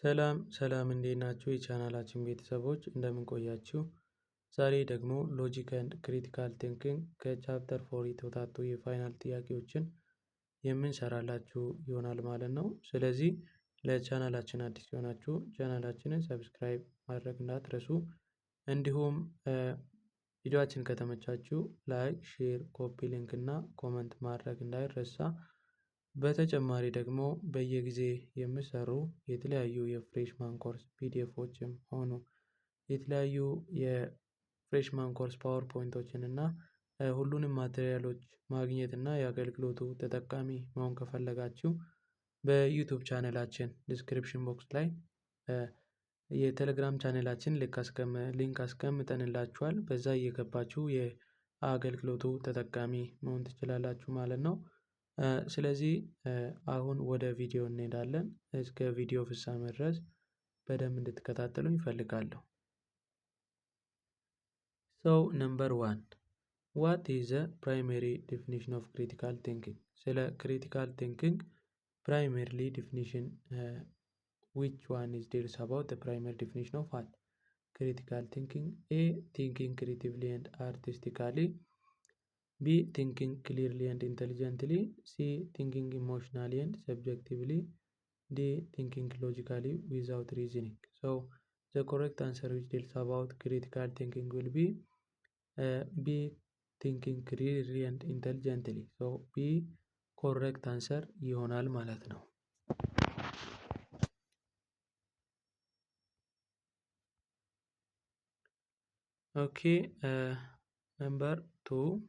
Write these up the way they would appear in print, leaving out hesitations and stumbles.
ሰላም ሰላም እንዴት ናችሁ የቻናላችን ቤተሰቦች እንደምን ቆያችሁ? ዛሬ ደግሞ ሎጂክ ኤንድ ክሪቲካል ቲንኪንግ ከቻፕተር 4 የተውጣጡ የፋይናል ጥያቄዎችን የምንሰራላችሁ ይሆናል ማለት ነው። ስለዚህ ለቻናላችን አዲስ የሆናችሁ ቻናላችንን ሰብስክራይብ ማድረግ እንዳትረሱ፣ እንዲሁም ቪዲዮአችን ከተመቻችሁ ላይክ፣ ሼር፣ ኮፒ ሊንክ እና ኮመንት ማድረግ እንዳይረሳ። በተጨማሪ ደግሞ በየጊዜ የሚሰሩ የተለያዩ የፍሬሽማን ኮርስ ፒዲኤፎችም ሆኑ የተለያዩ የፍሬሽማን ኮርስ ፓወርፖይንቶችን እና ሁሉንም ማቴሪያሎች ማግኘት እና የአገልግሎቱ ተጠቃሚ መሆን ከፈለጋችሁ በዩቱብ ቻናላችን ዲስክሪፕሽን ቦክስ ላይ የቴሌግራም ቻናላችን ሊንክ አስቀምጠንላችኋል። በዛ እየገባችሁ የአገልግሎቱ ተጠቃሚ መሆን ትችላላችሁ ማለት ነው። ስለዚህ አሁን ወደ ቪዲዮ እንሄዳለን። እስከ ቪዲዮ ፍጻሜ ድረስ በደንብ እንድትከታተሉኝ እፈልጋለሁ። So number 1, what is the primary definition of critical thinking? ስለ critical thinking primarily definition which one is there about the primary definition of what? Critical thinking. A, thinking creatively and artistically. B, thinking clearly and intelligently. C, thinking emotionally and subjectively. D, thinking logically without reasoning. So the correct answer which deals about critical thinking will be B, thinking clearly and intelligently. So B correct answer ይሆናል ማለት ነው። Okay, number 2.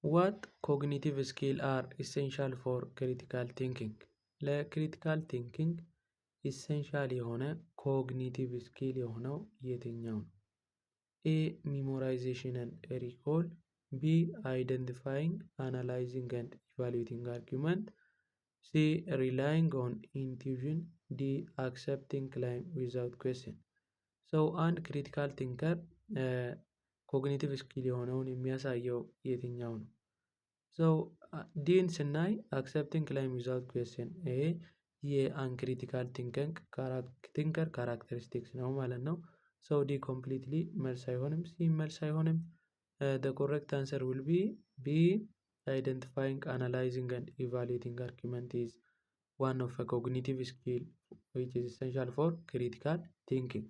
What cognitive skills are essential for critical thinking? ለክሪቲካል ቲንኪንግ ኢሴንሻል የሆነ ኮግኒቲቭ ስኪል የሆነው የትኛው ነው? ኤ ሚሞራይዜሽን ኤንድ ሪኮል፣ ቢ አይደንቲፋይንግ አናላይዚንግ ኤንድ ኢቫሉዌቲንግ አርጊመንት፣ ሲ ሪላይንግ ኦን ኢንቱዊዥን፣ ዲ አክሰፕቲንግ ክላይም ዊዛውት ኩዌስችን። ሰው አንድ ክሪቲካል ቲንከር ኮግኒቲቭ ስኪል የሆነውን የሚያሳየው የትኛው ነው? ሰው ዲን ስናይ አክሰፕቲንግ ክላይም ዊዛውት ኩዌስችን፣ ይሄ የአንክሪቲካል ቲንከር ካራክተሪስቲክስ ነው ማለት ነው። ሰው ዲ ኮምፕሊትሊ መልስ አይሆንም፣ ሲ መልስ አይሆንም። the correct answer will be B, identifying, analyzing and evaluating argument is one of a cognitive skill which is essential for critical thinking.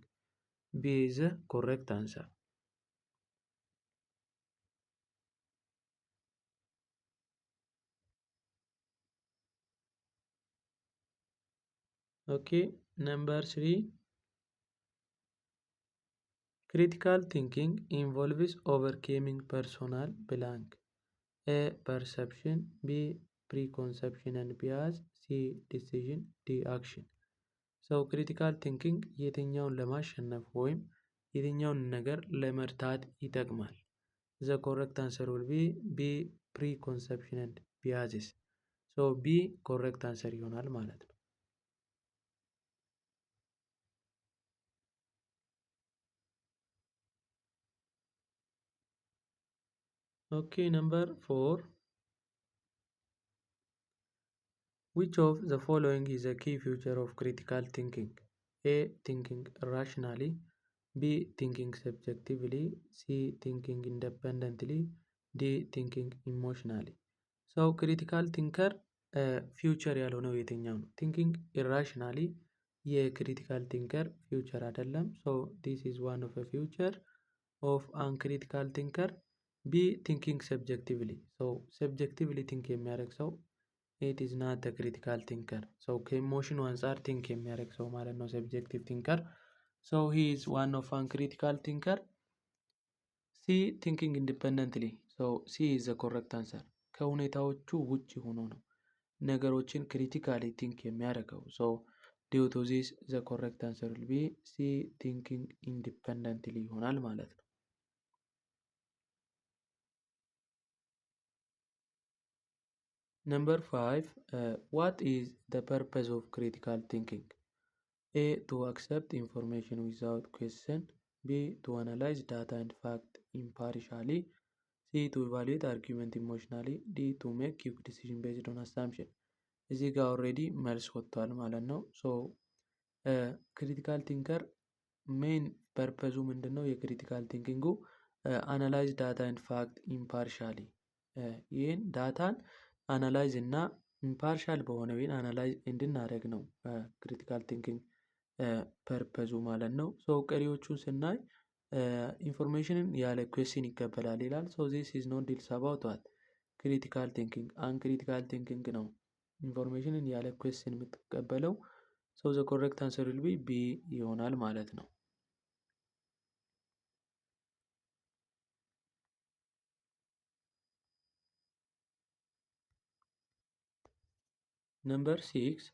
B is the correct answer. Okay, number 3. Critical thinking involves overcoming personal blank. A, perception, B, preconception and bias, C, decision, D, action. ሰው ክሪቲካል ቲንኪንግ የትኛውን ለማሸነፍ ወይም የትኛውን ነገር ለመርታት ይጠቅማል? ዘ ኮሬክት አንሰር ዊል ቢ ቢ ፕሪኮንሰፕሽን ኤንድ ቢያዝስ። ሶ ቢ ኮሬክት አንሰር ይሆናል ማለት ነው። ኦኬ ነምበር 4. Which of the following is a key feature of critical thinking? A, thinking rationally, B, thinking subjectively, C, thinking independently, D, thinking emotionally. So critical thinker ፊውቸር ያልሆነው የትኛው ነው? ቲንኪንግ ኢራሽናሊ የክሪቲካል ቲንከር ፊውቸር አይደለም። ሶ ዲስ ኢዝ ዋን ኦፍ ፊውቸር ኦፍ አንክሪቲካል ቲንከር። ቢ ቲንኪንግ ሰብጀክቲቭሊ፣ ሶ ሰብጀክቲቭሊ ቲንክ የሚያደርግ ሰው ኢት ኢዝ ናት ክሪቲካል ቲንከር። ሶ ከኢሞሽኑ አንጻር ቲንክ የሚያደርግ ሰው ማለት ነው ሰብጀክቲቭ ቲንከር። ሶ ሂ ኢዝ ዋን ኦፍ አንክሪቲካል ቲንከር። ሲ ቲንኪንግ ኢንዲፐንደንትሊ፣ ሶ ሲ ኢዝ ዘ ኮሬክት አንሰር። ከሁኔታዎቹ ውጭ ሆኖ ነው ነገሮችን ክሪቲካሊ ቲንክ የሚያደርገው። ሶ ዲው ቱ ዚስ ዘ ኮሬክት አንሰር ዊል ቢ ሲ ቲንኪንግ ኢንዲፐንደንትሊ ይሆናል ማለት ነው። Number 5. What is the purpose of critical thinking? A, to accept information without question. B, to analyze data and fact impartially. C, ሲ ቱ ኢቫሉዌት አርጊመንት ኢሞሽናሊ፣ ዲ ቱ ሜክ ኩዊክ ዲሲዥን ቤዝድ ኦን አሳምፕሽን። እዚህ ጋር ኦልሬዲ መልስ ወጥቷል ማለት ነው። ሶ ክሪቲካል ቲንከር ሜን ፐርፐዙ ምንድን ነው? የክሪቲካል ቲንኪንጉ አናላይዝ ዳታ ኤንድ ፋክት ኢምፓርሻሊ፣ ይህን ዳታን አናላይዝ እና ኢምፓርሻል በሆነ ወይን አናላይዝ እንድናደርግ ነው ክሪቲካል ቲንኪንግ ፐርፐዙ ማለት ነው። ሶ ቀሪዎቹን ስናይ ኢንፎርሜሽንን ያለ ኩዌስችን ይቀበላል ይላል። ሶ ዚስ ኢዝ ኖት ዲልስ አባውት ዋት ክሪቲካል ቲንኪንግ። አንክሪቲካል ቲንኪንግ ነው ኢንፎርሜሽንን ያለ ኩዌስችን የምትቀበለው። ሶ ዘ ኮሬክት አንሰር ዊል ቢ ቢ ይሆናል ማለት ነው። Number 6.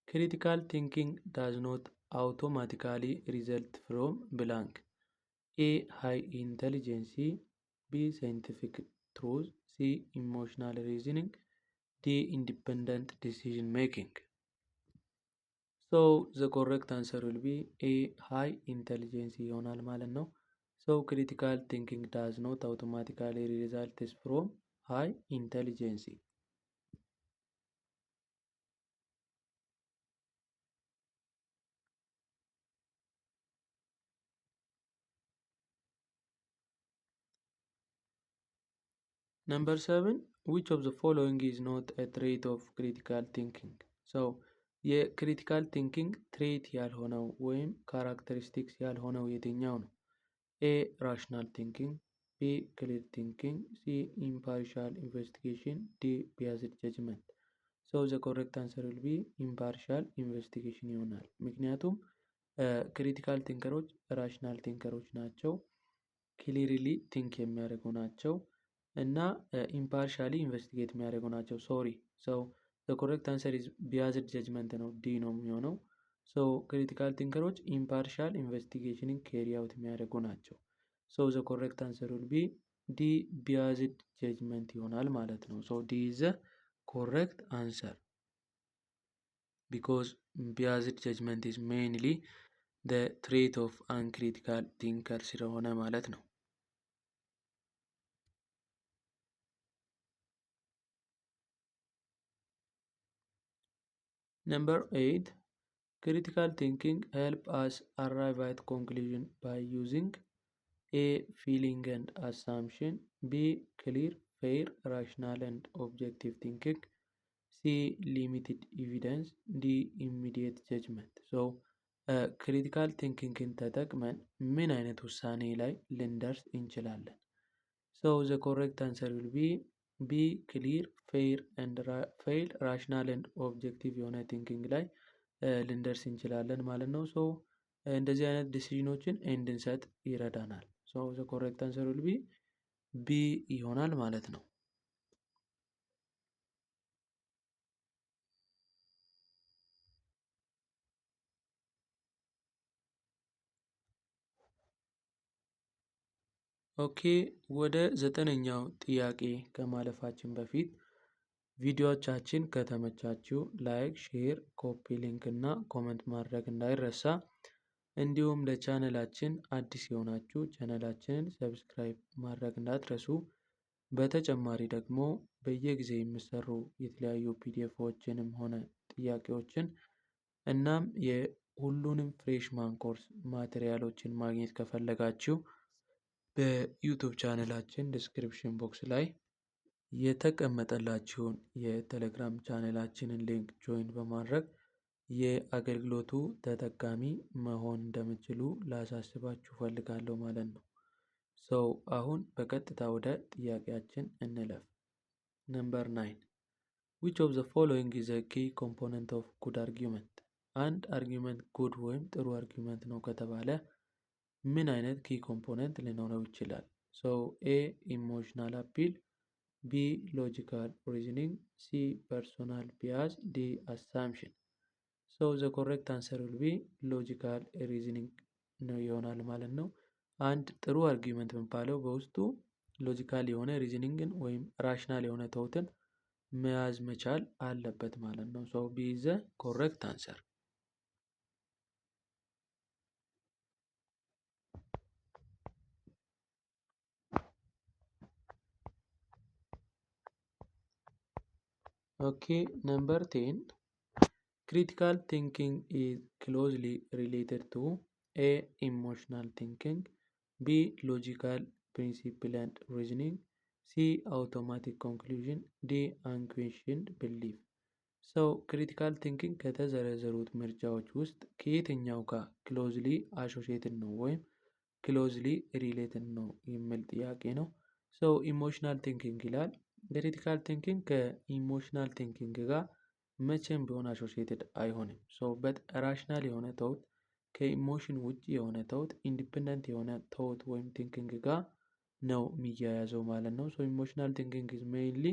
Critical thinking does not automatically result from blank. A. High intelligence, B. Scientific truth, C. Emotional reasoning, D. Independent decision making. So the correct answer will be A. High intelligence ይሆናል ማለት ነው። So critical thinking does not automatically result from high intelligence. Number 7. Which of the following is not a trait of critical thinking? So የክሪቲካል ቲንኪንግ ትሬት ያልሆነው ወይም ካራክተሪስቲክስ ያልሆነው የትኛው ነው? ኤ ራሽናል ቲንኪንግ፣ ቢ ክሊር ቲንኪንግ፣ ሲ ኢምፓርሻል ኢንቨስቲጌሽን፣ ዲ ቢያዝድ ጀጅመንት። ሶ ዘ ኮሬክት አንሰር ዊል ቢ ኢምፓርሻል ኢንቨስቲጌሽን ይሆናል። ምክንያቱም ክሪቲካል ቲንከሮች ራሽናል ቲንከሮች ናቸው፣ ክሊርሊ ቲንክ የሚያደርጉ ናቸው እና ኢምፓርሻሊ ኢንቨስቲጌት የሚያደርጉ ናቸው። ሶሪ ሰው ዘ ኮሬክት አንሰር ኢዝ ቢያዝድ ጀጅመንት ነው፣ ዲ ነው የሚሆነው። ሶ ክሪቲካል ቲንከሮች ኢምፓርሻል ኢንቨስቲጌሽንን ኬሪ አውት የሚያደርጉ ናቸው። ሶ ዘ ኮሬክት አንሰር ዊል ቢ ዲ ቢያዝድ ጀጅመንት ይሆናል ማለት ነው። ሶ ዲ ኢዝ ዘ ኮሬክት አንሰር ቢኮዝ ቢያዝድ ጀጅመንት ኢዝ ሜይንሊ ዘ ትሬት ኦፍ አንክሪቲካል ቲንከር ስለሆነ ማለት ነው። Number 8. Critical thinking help us arrive at conclusion by using A. Feeling and assumption, B. Clear, fair, rational and objective thinking, C. Limited evidence, D. Immediate judgment. So critical thinking ተጠቅመን ምን አይነት ውሳኔ ላይ ልንደርስ እንችላለን? So the correct answer will be B. Clear, fair and rational and objective የሆነ ቲንኪንግ ላይ ልንደርስ እንችላለን ማለት ነው። ሶ እንደዚህ አይነት ዲሲዥኖችን እንድንሰጥ ይረዳናል። ሶ ዘ ኮሬክት አንሰር ዊል ቢ ቢ ይሆናል ማለት ነው። ኦኬ ወደ 9ኛው ጥያቄ ከማለፋችን በፊት ቪዲዮዎቻችን ከተመቻችሁ ላይክ፣ ሼር፣ ኮፒ ሊንክ እና ኮመንት ማድረግ እንዳይረሳ። እንዲሁም ለቻነላችን አዲስ የሆናችሁ ቻነላችንን ሰብስክራይብ ማድረግ እንዳትረሱ። በተጨማሪ ደግሞ በየጊዜ የሚሰሩ የተለያዩ ፒዲኤፎችንም ሆነ ጥያቄዎችን እናም የሁሉንም ፍሬሽማን ኮርስ ማቴሪያሎችን ማግኘት ከፈለጋችሁ በዩቱብ ቻነላችን ዲስክሪፕሽን ቦክስ ላይ የተቀመጠላችሁን የቴሌግራም ቻነላችንን ሊንክ ጆይን በማድረግ የአገልግሎቱ ተጠቃሚ መሆን እንደምትችሉ ላሳስባችሁ ፈልጋለሁ ማለት ነው። ሰው አሁን በቀጥታ ወደ ጥያቄያችን እንለፍ። ነምበር 9. which of the following is a key component of good argument? አንድ አርጊመንት ጉድ ወይም ጥሩ አርጊመንት ነው ከተባለ ምን አይነት ኪ ኮምፖነንት ሊኖረው ይችላል? ሶ ኤ ኢሞሽናል አፒል፣ ቢ ሎጂካል ሪዝኒንግ፣ ሲ ፐርሶናል ቢያዝ፣ ዲ አሳምፕሽን። ሶ ዘ ኮሬክት አንሰር ዊል ቢ ሎጂካል ሪዝኒንግ ነው ይሆናል ማለት ነው። አንድ ጥሩ አርጊመንት የሚባለው በውስጡ ሎጂካል የሆነ ሪዝኒንግን ወይም ራሽናል የሆነ ተውትን መያዝ መቻል አለበት ማለት ነው። ሶ ቢ ኢዝ ዘ ኮሬክት አንሰር። Okay, number 10. Critical thinking is closely related to A. Emotional thinking, B. Logical principled reasoning, C. Automatic conclusion, D. Unquestioned belief. ክሪቲካል ቲንኪንግ ከተዘረዘሩት ምርጫዎች ውስጥ ከየትኛው ጋር ክሎዝሊ አሶሺየትድ ነው ወይም ክሎዝሊ ሪሌትድ ነው የሚል ጥያቄ ነው። ኢሞሽናል ቲንኪንግ ይላል። ክሪቲካል ቲንኪንግ ከኢሞሽናል ቲንኪንግ ጋር መቼም ቢሆን አሶሺየትድ አይሆንም። በት ራሽናል የሆነ ተውት ከኢሞሽን ውጭ የሆነ ተውት ኢንዲፔንደንት የሆነ ተውት ወይም ቲንኪንግ ጋር ነው የሚያያዘው ማለት ነው። ኢሞሽናል ቲንኪንግ ኢዝ ሜይንሊ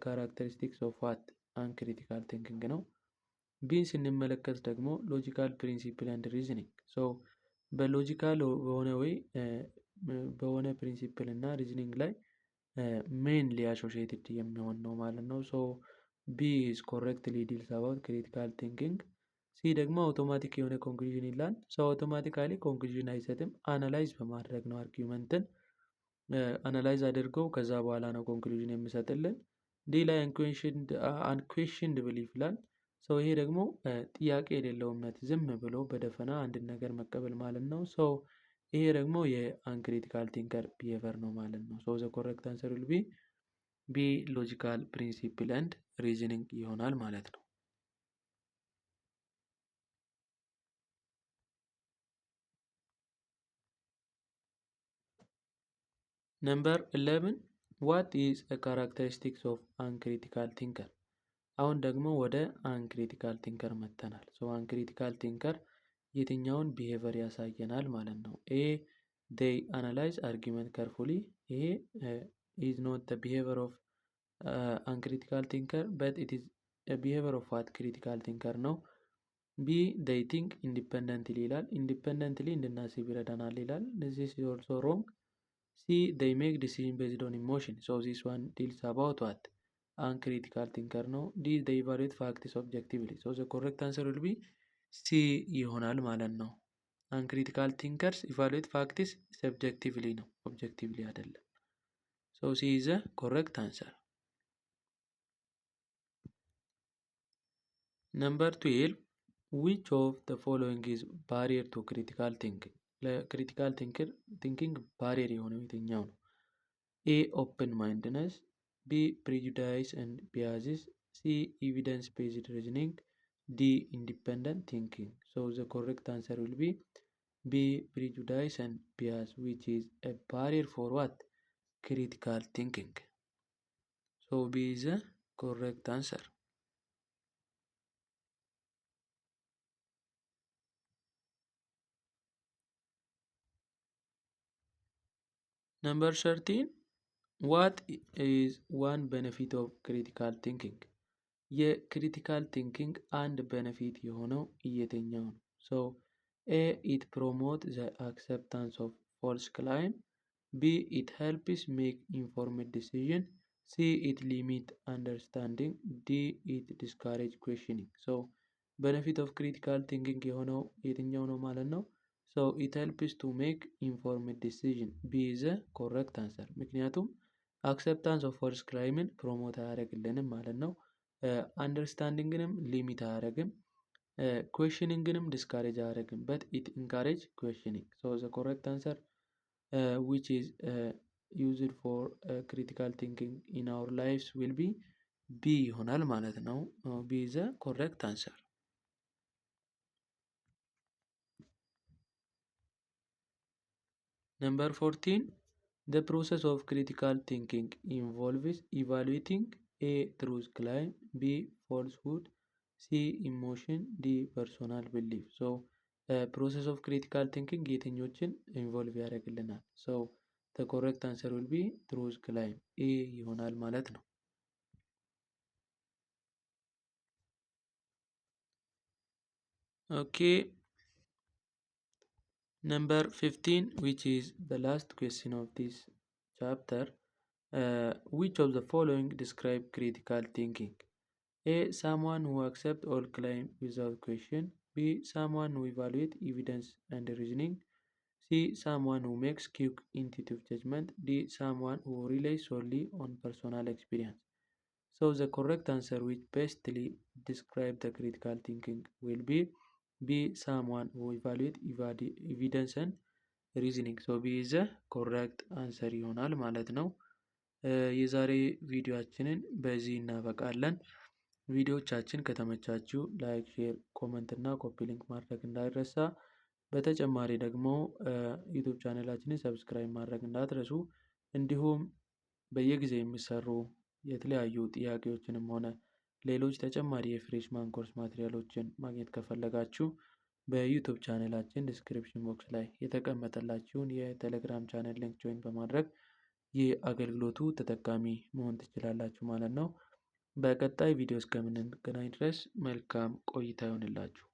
ካራክተሪስቲክስ ኦፍ ዋት አንክሪቲካል ቲንኪንግ ነው። ቢን ስንመለከት ደግሞ ሎጂካል ፕሪንሲፕል ኤንድ ሪዝኒንግ በሎጂካል በሆነ ወይ በሆነ ፕሪንሲፕል እና ሪዝኒንግ ላይ ሜንሊ አሶሺየትድ የሚሆን ነው ማለት ነው። ቢ ኢዝ ኮሬክትሊ ዲልስ አባውት ክሪቲካል ቲንኪንግ። ሲ ደግሞ አውቶማቲክ የሆነ ኮንክሉዥን ይላል። አውቶማቲካሊ ኮንክሉዥን አይሰጥም። አናላይዝ በማድረግ ነው አርጊመንትን አናላይዝ አድርገው ከዛ በኋላ ነው ኮንክሉዥን የሚሰጥልን። ዲ ላይ አንኩዌሽንድ ብሊፍ ይላል። ይሄ ደግሞ ጥያቄ የሌለው እምነት ዝም ብሎ በደፈና አንድን ነገር መቀበል ማለት ነው። ይሄ ደግሞ የአንክሪቲካል ቲንከር ቢሄቨር ነው ማለት ነው። ዘ ኮሬክት አንሰር ዊል ቢ ሎጂካል ፕሪንሲፕል ኤንድ ሪዝኒንግ ይሆናል ማለት ነው። ነምበር 11 ዋት ኢዝ a characteristics of uncritical thinker። አሁን ደግሞ ወደ አንክሪቲካል ቲንከር መጥተናል። አንክሪቲካል ቲንከር የትኛውን ቢሄቨር ያሳየናል ማለት ነው። ኤ they analyze argument carefully። ይሄ is not the behavior of uncritical thinker but it is a behavior of what critical thinker ነው። ቢ they think independently ይላል። independently እንድናስብ ይረዳናል ይላል። this is also wrong። ሲ they make decision based on emotion። this one deals about what uncritical thinker ነው። ዲ they evaluate facts objectively። the correct answer will be ሲ ይሆናል ማለት ነው። አንክሪቲካል ቲንከርስ ኢቫሉዌት ፋክትስ ሰብጀክቲቭሊ ነው ኦብጀክቲቭሊ አይደለም። ሲ ኢዝ ዘ ኮሬክት አንሰር። ነምበር 12 ዊች ኦፍ ዘ ፎሎዊንግ ኢዝ ባሪየር ቱ ክሪቲካል ቲንኪንግ። ለክሪቲካል ቲንኪንግ ባሪየር የሆነው የትኛው ነው? ኤ ኦፕን ማይንድነስ፣ ቢ ፕሪጁዳይስ ኤንድ ቢያዝስ፣ ሲ ኤቪደንስ ቤዝድ ሪዝኒንግ፣ ዲ independent thinking. The correct answer will be B prejudice and bias, which is a barrier for what critical thinking. B is the correct answer. Number 13 what is one benefit of critical thinking? የክሪቲካል ቲንኪንግ አንድ ቤኔፊት የሆነው የትኛው ነው? ኤ ኢት ፕሮሞት ዘ አክሰፕታንስ ኦፍ ፎልስ ክላይም፣ ቢ ኢት ሄልፕስ ሜክ ኢንፎርምድ ዲሲዥን፣ ሲ ኢት ሊሚት አንደርስታንዲንግ፣ ዲ ኢት ዲስካሬጅ ኩዌሽኒንግ። ቤኔፊት ኦፍ ክሪቲካል ቲንኪንግ የሆነው የትኛው ነው ማለት ነው? ኢት ሄልፕስ ቱ ሜክ ኢንፎርምድ ዲሲዥን። ቢ ኢዝ ኮሬክት አንሰር። ምክንያቱም አክሰፕታንስ ኦፍ ፎልስ ክላይምን ፕሮሞት አያደርግልንም ማለት ነው። አንደርስታንዲንግንም ሊሚት አያደርግም። ኩዌሽኒንግንም ዲስካሬጅ አያደርግም። በት ኢት ኢንካሬጅ ኩዌሽኒንግ። ዘ ኮሬክት አንሰር ዊች ኢዝ ዩዝድ ፎር ክሪቲካል ቲንኪንግ ኢን አወር ላይፍስ ዊል ቢ ቢ ይሆናል ማለት ነው። ቢ ዘ ኮሬክት አንሰር። ነምበር 14 the process of critical thinking involves evaluating A truth claim, B falsehood, C emotion, D personal belief. process of critical thinking የትኞችን ኢንቮልቭ ያደርግልናል? the correct answer will be truth claim A ይሆናል ማለት ነው። okay, number 15 which is the last question of this chapter. Which of the following describe critical thinking? A. Someone who accepts all claims without question. B. Someone who evaluates evidence and reasoning. C. Someone who makes quick intuitive judgment. D. Someone who relies solely on personal experience. So the correct answer which bestly describe the critical thinking will be someone who evaluate evidence and reasoning. So B is the correct answer ይሆናል ማለት ነው። የዛሬ ቪዲዮአችንን በዚህ እናበቃለን። ቪዲዮዎቻችን ከተመቻችሁ ላይክ፣ ሼር፣ ኮመንት እና ኮፒ ሊንክ ማድረግ እንዳይረሳ። በተጨማሪ ደግሞ ዩቲዩብ ቻናላችንን ሰብስክራይብ ማድረግ እንዳትረሱ። እንዲሁም በየጊዜው የሚሰሩ የተለያዩ ጥያቄዎችንም ሆነ ሌሎች ተጨማሪ የፍሬሽማን ኮርስ ማቴሪያሎችን ማግኘት ከፈለጋችሁ በዩቲዩብ ቻናላችን ዲስክሪፕሽን ቦክስ ላይ የተቀመጠላችሁን የቴሌግራም ቻናል ሊንክ ጆይን በማድረግ የአገልግሎቱ ተጠቃሚ መሆን ትችላላችሁ ማለት ነው። በቀጣይ ቪዲዮ እስከምንገናኝ ድረስ መልካም ቆይታ ይሆንላችሁ።